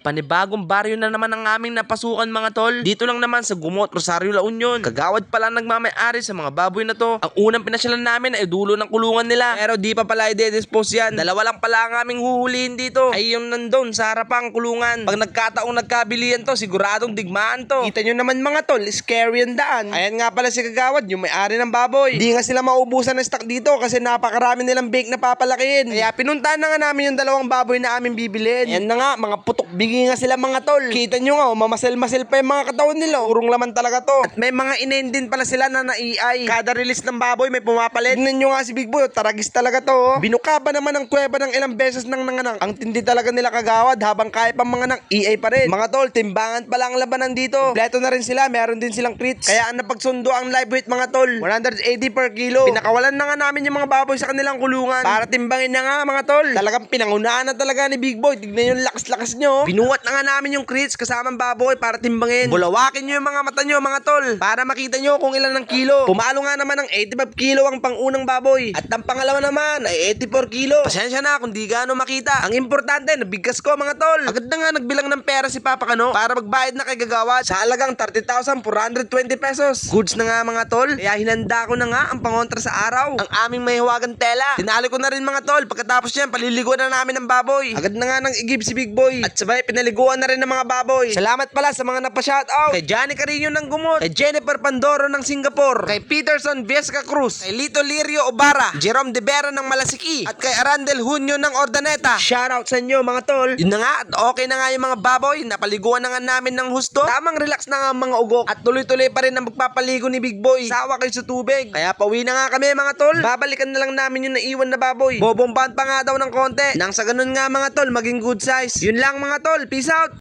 Panibagong baryo na naman ang aming napasukan mga tol. Dito lang naman sa Gumot, Rosario, La Union. Kagawad pala nagmamay-ari sa mga baboy na to. Ang unang pinasyalan namin ay dulo ng kulungan nila. Pero di pa pala i-dispose yan. Dalawa lang pala ang aming huhulihin dito. Ay yung nandun sa harapang kulungan. Pag nagkataong nagkabilihan to, siguradong digmaan to. Kita nyo naman mga tol, scary ang daan. Ayan nga pala si Kagawad, yung may-ari ng baboy. Di nga sila maubusan ng stock dito kasi napakarami nilang bake na papalakihin. Kaya pinuntahan na nga namin yung dalawang baboy na aming bibilhin. Ayan na nga, mga putok bigi nga sila mga tol. Kita nyo nga, mamasel-masel pa yung mga katawan nila. Urong laman talaga to. At may mga inain din pala sila na naiay. Kada release ng baboy may pumapalit. Tignan nyo nga si Big Boy, taragis talaga to. Binuka ba naman ang kuweba ng ilang beses nang nanganak. Ang tindi talaga nila Kagawad habang kaya pang mga nang EA pa rin. Mga tol, timbangan pala ang labanan dito. Kompleto na rin sila, meron din silang treats. Kaya ang napagsundo ang live weight mga tol, 180 per kilo. Pinakawalan na nga namin yung mga baboy sa kanilang kulungan para timbangin na nga mga tol. Talagang pinangunahan na talaga ni Big Boy. Tignan yung lakas-lakas nyo. Binuwat na nga namin yung crates kasamang baboy para timbangin. Bulawakin nyo yung mga mata nyo mga tol para makita nyo kung ilan ng kilo. Pumalo nga naman ng 85 kilo ang pangunang baboy. At ang pangalawa naman ay 84 kilo. Pasensya na kung di gaano makita. Ang importante, nabigkas ko mga tol. Agad na nga nagbilang ng pera si Papa Kano para magbayad na kay Kagawad sa halagang 30,420 pesos. Goods na nga mga tol. Kaya hinanda ko na nga ang pangontra sa araw. Ang aming mahiwagang tela. Tinali ko na rin mga tol. Pagkatapos yan, paliliguan na namin ng baboy. Agad na nga nang igib si Big Boy. At sabay, pinaliguan na rin ng mga baboy. Salamat pala sa mga napa-shoutout. Kay Johnny Carino ng Gumot. Kay Jennifer Pandoro ng Singapore. Kay Peterson Viesca Cruz. Kay Lito Lirio Obara. Jerome De Vera ng Malasiki. At kay Arandel Junio ng Ordaneta. Shoutout sa inyo mga tol. Yun na nga, at okay na nga yung mga baboy. Napaliguan na nga namin ng husto. Tamang relax na nga ang mga ugok. At tuloy-tuloy pa rin ang magpapaligo ni Big Boy. Sawa kayo sa tubig. Kaya pauwi na nga kami mga tol. Babalikan na lang namin yung naiwan na baboy. Bobombahan pa nga daw ng konti. Nang sa ganun nga mga tol, maging good size. Yun lang mga tol. Peace out.